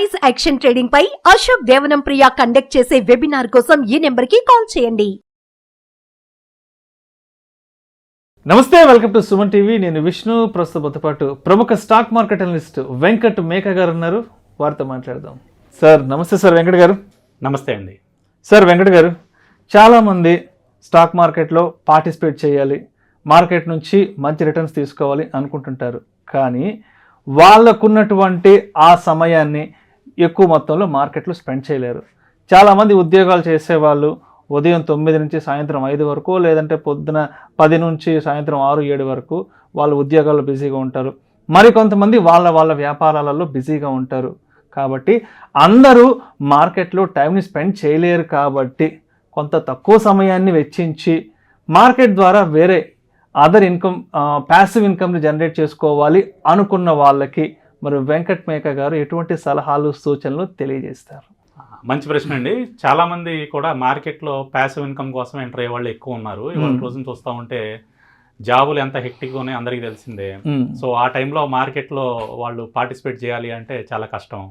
Price action trading పై అశోక్ దేవనం ప్రియ conduct చేసే webinar కోసం ఈ నెంబర్ కి కాల్ చేయండి. నమస్తే, వెల్కమ్ టు సుమన్ టీవీ. నేను విష్ణు. ప్రస్తుతంతో పాటు ప్రముఖ స్టాక్ మార్కెట్ అనలిస్ట్ వెంకట్ మేక గారు ఉన్నారు. వారితో మాట్లాడదాం. సార్ నమస్తే. సార్ వెంకట్ గారు. నమస్తే అండి. సార్ వెంకట్ గారు, చాలామంది స్టాక్ మార్కెట్లో పార్టిసిపేట్ చేయాలి, మార్కెట్ నుంచి మంచి రిటర్న్స్ తీసుకోవాలి అనుకుంటుంటారు. కానీ వాళ్ళకున్నటువంటి ఆ సమయాన్ని ఎక్కువ మొత్తంలో మార్కెట్లో స్పెండ్ చేయలేరు. చాలామంది ఉద్యోగాలు చేసేవాళ్ళు ఉదయం 9 నుంచి సాయంత్రం 5 వరకు, లేదంటే పొద్దున 10 నుంచి సాయంత్రం 6-7 వరకు వాళ్ళు ఉద్యోగాల్లో బిజీగా ఉంటారు. మరికొంతమంది వాళ్ళ వ్యాపారాలలో బిజీగా ఉంటారు. కాబట్టి అందరూ మార్కెట్లో టైంని స్పెండ్ చేయలేరు. కాబట్టి కొంత తక్కువ సమయాన్ని వెచ్చించి మార్కెట్ ద్వారా వేరే అదర్ ఇన్కమ్, ప్యాసివ్ ఇన్కమ్ని జనరేట్ చేసుకోవాలి అనుకున్న వాళ్ళకి మరి వెంకట్ మేక గారు ఎటువంటి సలహాలు, సూచనలు తెలియజేస్తారు? మంచి ప్రశ్న అండి. చాలా మంది కూడా మార్కెట్లో ప్యాసివ్ ఇన్కమ్ కోసం ఎంటర్ అయ్యే వాళ్ళు ఎక్కువ ఉన్నారు. ఇవాళ రోజున చూస్తూ ఉంటే జాబులు ఎంత హెక్టిక్గా ఉన్నాయో అందరికీ తెలిసిందే. సో ఆ టైంలో మార్కెట్లో వాళ్ళు పార్టిసిపేట్ చేయాలి అంటే చాలా కష్టం.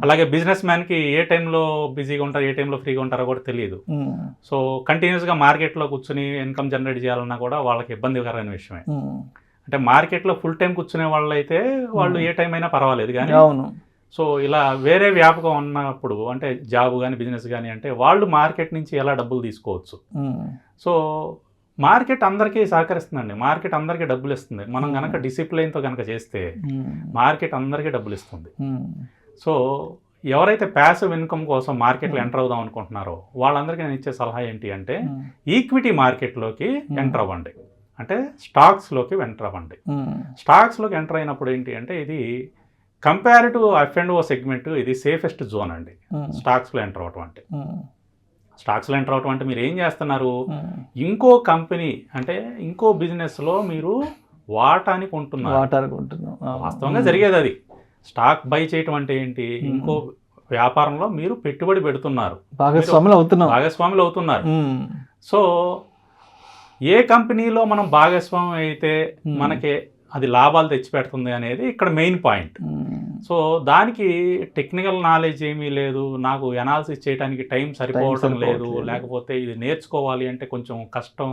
అలాగే బిజినెస్ మ్యాన్కి ఏ టైంలో బిజీగా ఉంటారో, ఏ టైంలో ఫ్రీగా ఉంటారో కూడా తెలియదు. సో కంటిన్యూస్గా మార్కెట్లో కూర్చుని ఇన్కమ్ జనరేట్ చేయాలన్నా కూడా వాళ్ళకి ఇబ్బందికరమైన విషయమే. అంటే మార్కెట్లో ఫుల్ టైం కూర్చునే వాళ్ళు అయితే వాళ్ళు ఏ టైం అయినా పర్వాలేదు. కానీ సో ఇలా వేరే వ్యాపకం ఉన్నప్పుడు, అంటే జాబ్ కానీ బిజినెస్ కానీ, అంటే వాళ్ళు మార్కెట్ నుంచి ఎలా డబ్బులు తీసుకోవచ్చు. సో మార్కెట్ అందరికీ సహకరిస్తుందండి. మార్కెట్ అందరికీ డబ్బులు ఇస్తుంది. మనం కనుక డిసిప్లైన్తో కనుక చేస్తే మార్కెట్ అందరికీ డబ్బులు ఇస్తుంది. సో ఎవరైతే ప్యాసివ్ ఇన్కమ్ కోసం మార్కెట్లో ఎంటర్ అవుదాం అనుకుంటున్నారో వాళ్ళందరికీ నేను ఇచ్చే సలహా ఏంటి అంటే, ఈక్విటీ మార్కెట్లోకి ఎంటర్ అవ్వండి. అంటే స్టాక్స్లోకి ఎంటర్ అవ్వండి. స్టాక్స్లోకి ఎంటర్ అయినప్పుడు ఏంటి అంటే, ఇది కంపారిటివ్ F&O సెగ్మెంట్, ఇది సేఫెస్ట్ జోన్ అండి స్టాక్స్లో ఎంటర్ అవ్వటం అంటే. స్టాక్స్లో ఎంటర్ అవ్వటం అంటే మీరు ఏం చేస్తున్నారు, ఇంకో కంపెనీ అంటే ఇంకో బిజినెస్లో మీరు వాటాని కొంటున్నారు. వాస్తవంగా జరిగేది అది. స్టాక్ బై చేయటం అంటే ఏంటి, ఇంకో వ్యాపారంలో మీరు పెట్టుబడి పెడుతున్నారు, భాగస్వాములు అవుతున్నారు. సో ఏ కంపెనీలో మనం భాగస్వామ్యం అయితే మనకి అది లాభాలు తెచ్చిపెడుతుంది అనేది ఇక్కడ మెయిన్ పాయింట్. సో దానికి టెక్నికల్ నాలెడ్జ్ ఏమీ లేదు, నాకు ఎనాలిసిస్ చేయడానికి టైం సరిపోవటం లేదు, లేకపోతే ఇది నేర్చుకోవాలి అంటే కొంచెం కష్టం,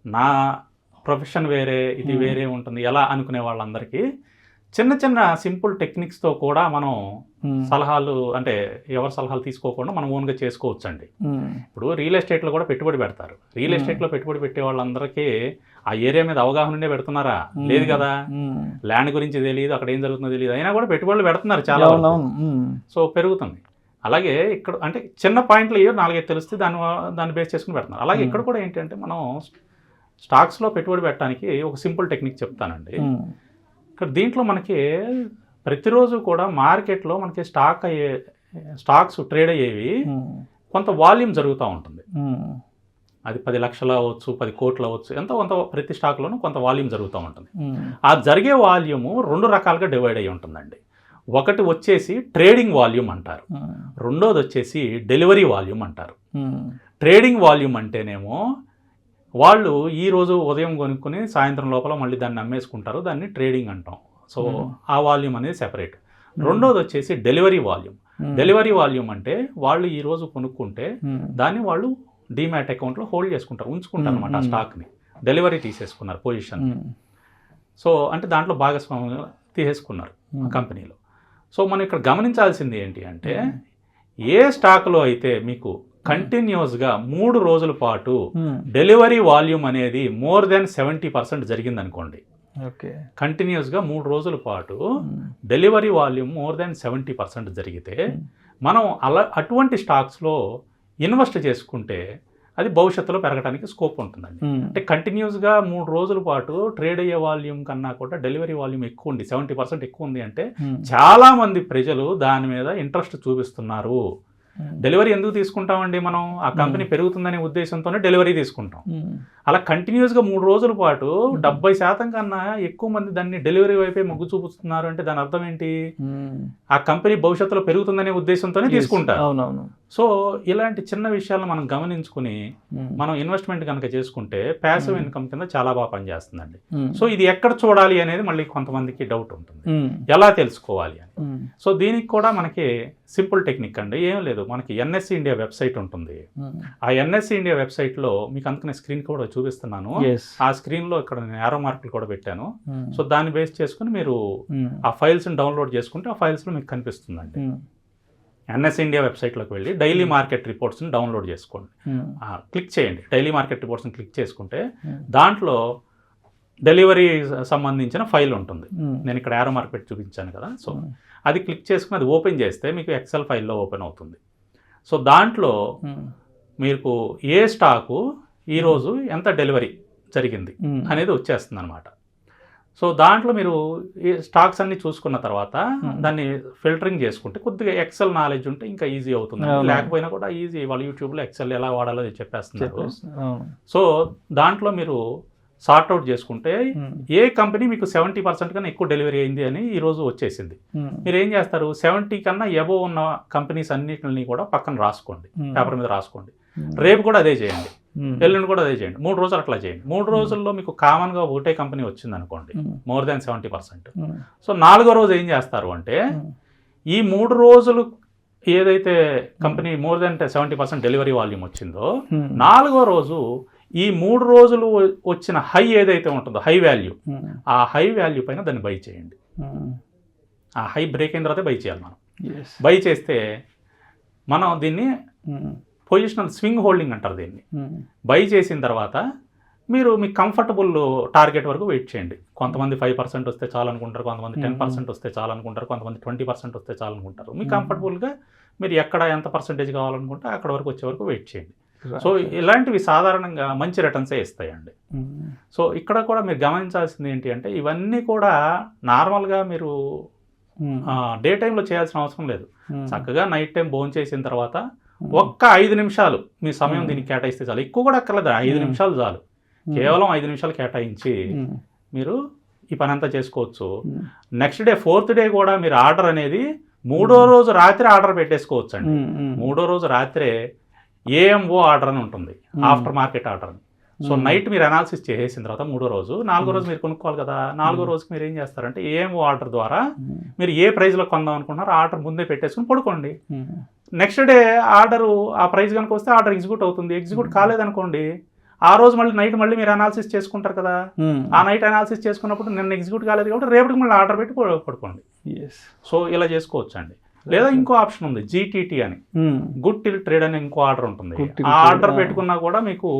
నా ప్రొఫెషన్ వేరే ఇది వేరే ఉంటుంది ఎలా అనుకునే వాళ్ళందరికీ చిన్న చిన్న సింపుల్ టెక్నిక్స్తో కూడా మనం సలహాలు, అంటే ఎవరి సలహాలు తీసుకోకుండా మనం ఓన్గా చేసుకోవచ్చు అండి. ఇప్పుడు రియల్ ఎస్టేట్లో కూడా పెట్టుబడి పెడతారు. రియల్ ఎస్టేట్లో పెట్టుబడి పెట్టే వాళ్ళందరికీ ఆ ఏరియా మీద అవగాహన ఉండే పెడుతున్నారా? లేదు కదా. ల్యాండ్ గురించి తెలియదు, అక్కడ ఏం జరుగుతుందో తెలియదు, అయినా కూడా పెట్టుబడులు పెడుతున్నారు చాలా. సో పెరుగుతుంది. అలాగే ఇక్కడ అంటే చిన్న పాయింట్లు 4-5 తెలిస్తే దాన్ని బేస్ చేసుకుని పెడుతున్నారు. అలాగే ఇక్కడ కూడా ఏంటంటే, మనం స్టాక్స్లో పెట్టుబడి పెట్టడానికి ఒక సింపుల్ టెక్నిక్ చెప్తానండి. ఇక్కడ దీంట్లో మనకి ప్రతిరోజు కూడా మార్కెట్లో మనకి స్టాక్స్ ట్రేడ్ అయ్యేవి కొంత వాల్యూమ్ జరుగుతూ ఉంటుంది. అది 10 లక్షలు అవ్వచ్చు, 10 కోట్లు అవ్వచ్చు, కొంత ప్రతి స్టాక్లోనూ కొంత వాల్యూమ్ జరుగుతూ ఉంటుంది. ఆ జరిగే వాల్యూము 2 రకాలుగా డివైడ్ అయ్యి ఉంటుందండి. ఒకటి వచ్చేసి ట్రేడింగ్ వాల్యూమ్ అంటారు, రెండోది వచ్చేసి డెలివరీ వాల్యూమ్ అంటారు. ట్రేడింగ్ వాల్యూమ్ అంటేనేమో వాళ్ళు ఈరోజు ఉదయం కొనుక్కొని సాయంత్రం లోపల మళ్ళీ దాన్ని అమ్మేసుకుంటారు, దాన్ని ట్రేడింగ్ అంటాం. సో ఆ వాల్యూమ్ అనేది సెపరేట్. రెండోది వచ్చేసి డెలివరీ వాల్యూమ్. డెలివరీ వాల్యూమ్ అంటే వాళ్ళు ఈరోజు కొనుక్కుంటే దాన్ని వాళ్ళు డీమ్యాట్ అకౌంట్లో హోల్డ్ చేసుకుంటారు, ఉంచుకుంటారు అనమాట. ఆ స్టాక్ని డెలివరీ తీసేసుకున్నారు పొజిషన్. సో అంటే దాంట్లో భాగస్వామ్యం తీసేసుకున్నారు కంపెనీలో. సో మనం ఇక్కడ గమనించాల్సింది ఏంటి అంటే, ఏ స్టాక్లో అయితే మీకు కంటిన్యూస్గా 3 రోజుల పాటు డెలివరీ వాల్యూమ్ అనేది మోర్ దెన్ 70% జరిగిందనుకోండి, కంటిన్యూస్గా 3 రోజుల పాటు డెలివరీ వాల్యూమ్ మోర్ దెన్ 70% జరిగితే మనం అటువంటి స్టాక్స్లో ఇన్వెస్ట్ చేసుకుంటే అది భవిష్యత్తులో పెరగడానికి స్కోప్ ఉంటుందండి. అంటే కంటిన్యూస్గా 3 రోజుల పాటు ట్రేడ్ అయ్యే వాల్యూమ్ కన్నా కూడా డెలివరీ వాల్యూమ్ ఎక్కువ ఉంది, 70% ఎక్కువ ఉంది అంటే చాలామంది ప్రజలు దాని మీద ఇంట్రెస్ట్ చూపిస్తున్నారు. డెలివరీ ఎందుకు తీసుకుంటామండి మనం, ఆ కంపెనీ పెరుగుతుందనే ఉద్దేశంతోనే డెలివరీ తీసుకుంటాం. అలా కంటిన్యూస్గా 3 రోజుల పాటు 70% కన్నా ఎక్కువ మంది దాన్ని డెలివరీ వైపే మొగ్గు చూపుతున్నారు అంటే దాని అర్థం ఏంటి, ఆ కంపెనీ భవిష్యత్తులో పెరుగుతుందనే ఉద్దేశంతోనే తీసుకుంటారు. సో ఇలాంటి చిన్న విషయాలను మనం గమనించుకుని మనం ఇన్వెస్ట్మెంట్ కనుక చేసుకుంటే ప్యాసివ్ ఇన్కమ్ కింద చాలా బాగా పనిచేస్తుందండి. సో ఇది ఎక్కడ చూడాలి అనేది మళ్ళీ కొంతమందికి డౌట్ ఉంటుంది, ఎలా తెలుసుకోవాలి అని. సో దీనికి కూడా మనకి సింపుల్ టెక్నిక్ అండి, ఏం లేదు, మనకి ఎన్ఎస్సి ఇండియా వెబ్సైట్ ఉంటుంది. ఆ ఎన్ఎస్సి ఇండియా వెబ్సైట్లో మీకు అందుకనే స్క్రీన్ కూడా చూపిస్తున్నాను. ఆ స్క్రీన్లో ఇక్కడ నేను యారో మార్కులు కూడా పెట్టాను. సో దాన్ని బేస్ చేసుకుని మీరు ఆ ఫైల్స్ని డౌన్లోడ్ చేసుకుంటే ఆ ఫైల్స్లో మీకు కనిపిస్తుందండి. ఎన్ఎస్ ఇండియా వెబ్సైట్లోకి వెళ్ళి డైలీ మార్కెట్ రిపోర్ట్స్ని డౌన్లోడ్ చేసుకోండి, క్లిక్ చేయండి. డైలీ మార్కెట్ రిపోర్ట్స్ని క్లిక్ చేసుకుంటే దాంట్లో డెలివరీ సంబంధించిన ఫైల్ ఉంటుంది. నేను ఇక్కడ యారో మార్కెట్ చూపించాను కదా, సో అది క్లిక్ చేసుకుని అది ఓపెన్ చేస్తే మీకు ఎక్సెల్ ఫైల్లో ఓపెన్ అవుతుంది. సో దాంట్లో మీకు ఏ స్టాకు ఈరోజు ఎంత డెలివరీ జరిగింది అనేది వచ్చేస్తుంది అనమాట. సో దాంట్లో మీరు ఈ స్టాక్స్ అన్ని చూసుకున్న తర్వాత దాన్ని ఫిల్టరింగ్ చేసుకుంటే కొద్దిగా ఎక్సెల్ నాలెడ్జ్ ఉంటే ఇంకా ఈజీ అవుతుంది. లేకపోయినా కూడా ఈజీ, వాళ్ళు యూట్యూబ్లో ఎక్సెల్ ఎలా వాడాలో చెప్పేస్తున్నారు. సో దాంట్లో మీరు సార్ట్అవుట్ చేసుకుంటే ఏ కంపెనీ మీకు 70% కన్నా ఎక్కువ డెలివరీ అయింది అని ఈరోజు వచ్చేసింది. మీరు ఏం చేస్తారు, 70 కన్నా ఎబో ఉన్న కంపెనీస్ అన్నిటిని కూడా పక్కన రాసుకోండి, పేపర్ మీద రాసుకోండి. రేపు కూడా అదే చేయండి, ఎల్లుండి కూడా అదే చేయండి, 3 రోజులు అట్లా చేయండి. 3 రోజుల్లో మీకు కామన్గా ఒకటే కంపెనీ వచ్చింది అనుకోండి, మోర్ దాన్ 70%. సో 4వ రోజు ఏం చేస్తారు అంటే ఈ 3 రోజులు ఏదైతే company more than 70% delivery volume వచ్చిందో 4వ రోజు ఈ 3 రోజులు వచ్చిన హై ఏదైతే ఉంటుందో హై వాల్యూ, ఆ హై వాల్యూ పైన దాన్ని బై చేయండి. ఆ హై బ్రేక్ అయిన తర్వాత బై చేయాలి. మనం బై చేస్తే మనం దీన్ని పొజిషనల్ స్వింగ్ హోల్డింగ్ అంటారు. దీన్ని బై చేసిన తర్వాత మీరు మీ కంఫర్టబుల్ టార్గెట్ వరకు వెయిట్ చేయండి. కొంతమంది 5% వస్తే చాలనుకుంటారు, కొంతమంది 10% వస్తే చాలనుకుంటారు, కొంతమంది 20% వస్తే చాలనుకుంటారు. మీ కంఫర్టబుల్గా మీరు ఎక్కడ ఎంత పర్సంటేజ్ కావాలనుకుంటే అక్కడ వరకు వచ్చే వరకు వెయిట్ చేయండి. సో ఇలాంటివి సాధారణంగా మంచి రిటర్న్సే ఇస్తాయండి. సో ఇక్కడ కూడా మీరు గమనించాల్సింది ఏంటి అంటే ఇవన్నీ కూడా నార్మల్గా మీరు డే టైంలో చేయాల్సిన అవసరం లేదు. చక్కగా నైట్ టైం భోజనం చేసిన తర్వాత ఒక్క 5 నిమిషాలు మీ సమయం దీనికి కేటాయిస్తే చాలు. ఎక్కువ కూడా అక్కర్లేదు, 5 నిమిషాలు చాలు. కేవలం 5 నిమిషాలు కేటాయించి మీరు ఈ పని అంతా చేసుకోవచ్చు. నెక్స్ట్ డే 4th డే కూడా మీరు ఆర్డర్ అనేది 3వ రోజు రాత్రి ఆర్డర్ పెట్టేసుకోవచ్చు అండి. 3వ రోజు రాత్రే ఏఎంఓ ఆర్డర్ అని ఉంటుంది, ఆఫ్టర్ మార్కెట్ ఆర్డర్ అని. సో నైట్ మీరు అనాలిసిస్ చేసేసిన తర్వాత 3వ రోజు 4వ రోజు మీరు కొనుక్కోవాలి కదా. 4వ రోజుకి మీరు ఏం చేస్తారంటే ఏఎంఓ ఆర్డర్ ద్వారా మీరు ఏ ప్రైస్లో కొందాం అనుకుంటున్నారో ఆర్డర్ ముందే పెట్టేసుకుని పడుకోండి. నెక్స్ట్ డే ఆర్డరు ఆ ప్రైస్ కనుక వస్తే ఆర్డర్ ఎగ్జిక్యూట్ అవుతుంది. ఎగ్జిక్యూట్ కాలేదనుకోండి ఆ రోజు మళ్ళీ నైట్ మళ్ళీ మీరు అనాలిసిస్ చేసుకుంటారు కదా. ఆ నైట్ అనాలిసిస్ చేసుకున్నప్పుడు నిన్న ఎగ్జిక్యూట్ కాలేదు కాబట్టి రేపటికి మళ్ళీ ఆర్డర్ పెట్టి పడుకోండి. సో ఇలా చేసుకోవచ్చు అండి. లేదా ఇంకో ఆప్షన్ ఉంది, జీటీటీ అని, గుడ్ టిల్ ట్రేడ్ అని ఇంకో ఆర్డర్ ఉంటుంది. ఆ ఆర్డర్ పెట్టుకున్నా కూడా మీకు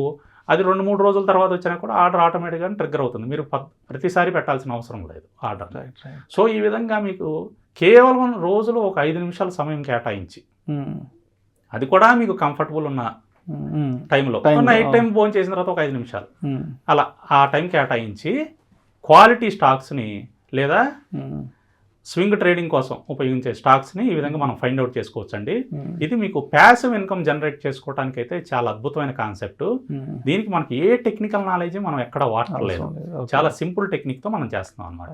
అది 2-3 రోజుల తర్వాత వచ్చినా కూడా ఆర్డర్ ఆటోమేటిక్గా ట్రిగ్గర్ అవుతుంది. మీరు ప్రతిసారి పెట్టాల్సిన అవసరం లేదు ఆర్డర్. సో ఈ విధంగా మీకు కేవలం రోజులో ఒక 5 నిమిషాల సమయం కేటాయించి, అది కూడా మీకు కంఫర్టబుల్ ఉన్న టైంలో, నైట్ టైం భోజనం చేసిన తర్వాత ఒక 5 నిమిషాలు అలా ఆ టైం కేటాయించి క్వాలిటీ స్టాక్స్ని లేదా స్వింగ్ ట్రేడింగ్ కోసం ఉపయోగించే స్టాక్స్ని ఈ విధంగా మనం ఫైండ్ అవుట్ చేసుకోవచ్చు అండి. ఇది మీకు ప్యాసివ్ ఇన్కమ్ జనరేట్ చేసుకోవడానికి అయితే చాలా అద్భుతమైన కాన్సెప్ట్. దీనికి మనకి ఏ టెక్నికల్ నాలెడ్జ్ మనం ఎక్కడ వాడలేదు, చాలా సింపుల్ టెక్నిక్తో మనం చేస్తున్నాం అనమాట.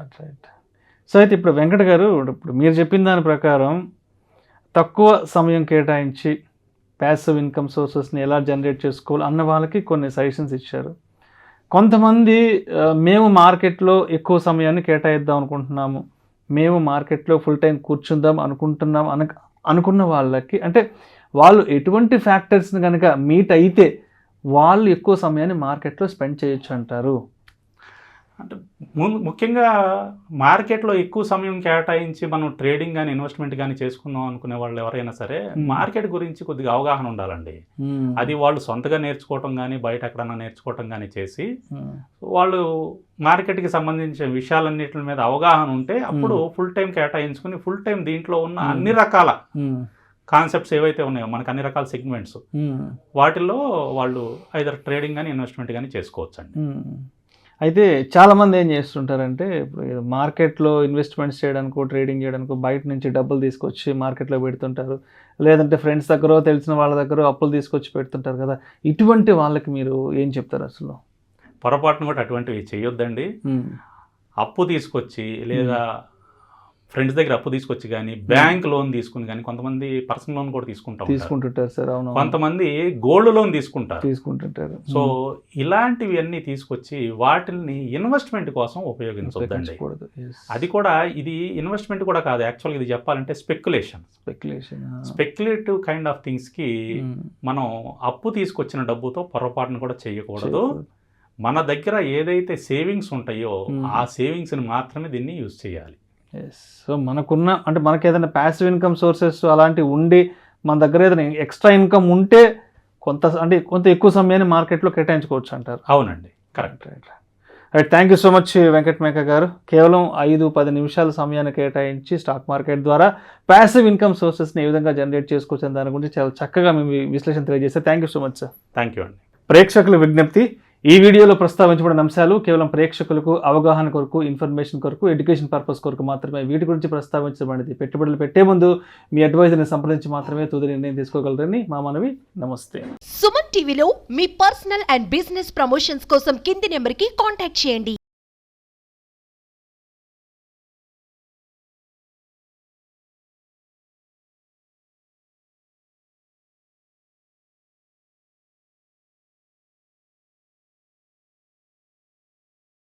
సో అయితే ఇప్పుడు వెంకట గారు, ఇప్పుడు మీరు చెప్పిన దాని ప్రకారం తక్కువ సమయం కేటాయించి ప్యాసివ్ ఇన్కమ్ సోర్సెస్ని ఎలా జనరేట్ చేసుకోవాలి అన్న వాళ్ళకి కొన్ని సజెషన్స్ ఇచ్చారు. కొంతమంది మేము మార్కెట్లో ఎక్కువ సమయాన్ని కేటాయిద్దాం అనుకుంటున్నాము, మేము మార్కెట్లో ఫుల్ టైం కూర్చుందాం అనుకున్న వాళ్ళకి, అంటే వాళ్ళు ఎటువంటి ఫ్యాక్టర్స్ని కనుక మీట్ అయితే వాళ్ళు ఎక్కువ సమయాన్ని మార్కెట్లో స్పెండ్ చేయొచ్చు అంటారు? అంటే ముఖ్యంగా మార్కెట్లో ఎక్కువ సమయం కేటాయించి మనం ట్రేడింగ్ కానీ ఇన్వెస్ట్మెంట్ కానీ చేసుకుందాం అనుకునే వాళ్ళు ఎవరైనా సరే మార్కెట్ గురించి కొద్దిగా అవగాహన ఉండాలండి. అది వాళ్ళు సొంతగా నేర్చుకోవటం కానీ బయట ఎక్కడన్నా నేర్చుకోవటం కానీ చేసి వాళ్ళు మార్కెట్కి సంబంధించిన విషయాలన్నిటి మీద అవగాహన ఉంటే అప్పుడు ఫుల్ టైం కేటాయించుకుని ఫుల్ టైం దీంట్లో ఉన్న అన్ని రకాల కాన్సెప్ట్స్ ఏవైతే ఉన్నాయో మనకు అన్ని రకాల సెగ్మెంట్స్ వాటిల్లో వాళ్ళు ఐదర్ ట్రేడింగ్ కానీ ఇన్వెస్ట్మెంట్ కానీ చేసుకోవచ్చు అండి. అయితే చాలామంది ఏం చేస్తుంటారంటే ఇప్పుడు మార్కెట్లో ఇన్వెస్ట్మెంట్స్ చేయడానికో ట్రేడింగ్ చేయడానికో బయట నుంచి డబ్బులు తీసుకొచ్చి మార్కెట్లో పెడుతుంటారు, లేదంటే ఫ్రెండ్స్ దగ్గర తెలిసిన వాళ్ళ దగ్గర అప్పులు తీసుకొచ్చి పెడుతుంటారు కదా. ఇటువంటి వాళ్ళకి మీరు ఏం చెప్తారు? అసలు పొరపాటును కూడా అటువంటివి చేయొద్దండి. అప్పు తీసుకొచ్చి లేదా ఫ్రెండ్స్ దగ్గర అప్పు తీసుకొచ్చి కానీ బ్యాంక్ లోన్ తీసుకుని కానీ కొంతమంది పర్సనల్ లోన్ కూడా తీసుకుంటుంటారు సార్. అవును, కొంతమంది గోల్డ్ లోన్ తీసుకుంటుంటారు. సో ఇలాంటివి అన్ని తీసుకొచ్చి వాటిని ఇన్వెస్ట్మెంట్ కోసం ఉపయోగించొద్దండి. అది కూడా ఇది ఇన్వెస్ట్మెంట్ కూడా కాదు, యాక్చువల్గా ఇది చెప్పాలంటే స్పెక్యులేటివ్ కైండ్ ఆఫ్ థింగ్స్ కి మనం అప్పు తీసుకొచ్చిన డబ్బుతో పొరపాటును కూడా చేయకూడదు. మన దగ్గర ఏదైతే సేవింగ్స్ ఉంటాయో ఆ సేవింగ్స్ని మాత్రమే దీన్ని యూజ్ చేయాలి. సో మనకున్న అంటే మనకి ఏదైనా ప్యాసివ్ ఇన్కమ్ సోర్సెస్ అలాంటివి ఉండి మన దగ్గర ఏదైనా ఎక్స్ట్రా ఇన్కమ్ ఉంటే కొంత ఎక్కువ సమయాన్ని మార్కెట్లో కేటాయించుకోవచ్చు అంటారు. అవునండి, correct. Right, thank you so much Venkat మేక గారు. కేవలం 5-10 నిమిషాల సమయాన్ని కేటాయించి స్టాక్ మార్కెట్ ద్వారా ప్యాసివ్ ఇన్కమ్ సోర్సెస్ని ఏ విధంగా జనరేట్ చేసుకోవచ్చు అనే దాని గురించి చాలా చక్కగా మేము విశ్లేషణ తెలియజేస్తారు. Thank you so much sir. Thank you అండి. ప్రేక్షకుల విజ్ఞప్తి, ఈ వీడియోలో ప్రస్తావించబడిన అంశాలు కేవలం ప్రేక్షకులకు అవగాహన కొరకు, ఇన్ఫర్మేషన్ కొరకు, ఎడ్యుకేషన్ పర్పస్ కొరకు మాత్రమే. వీటి గురించి ప్రస్తావించబడింది. పెట్టుబడులు పెట్టే ముందు మీ అడ్వైజర్ని సంప్రదించి మాత్రమే తుది నిర్ణయం తీసుకోగలరని మా మనవి. నమస్తే. సుమన్ టీవీలో మీ పర్సనల్ అండ్ బిజినెస్ ప్రమోషన్స్ కోసం కింది నెంబర్కి కాంటాక్ట్ చేయండి.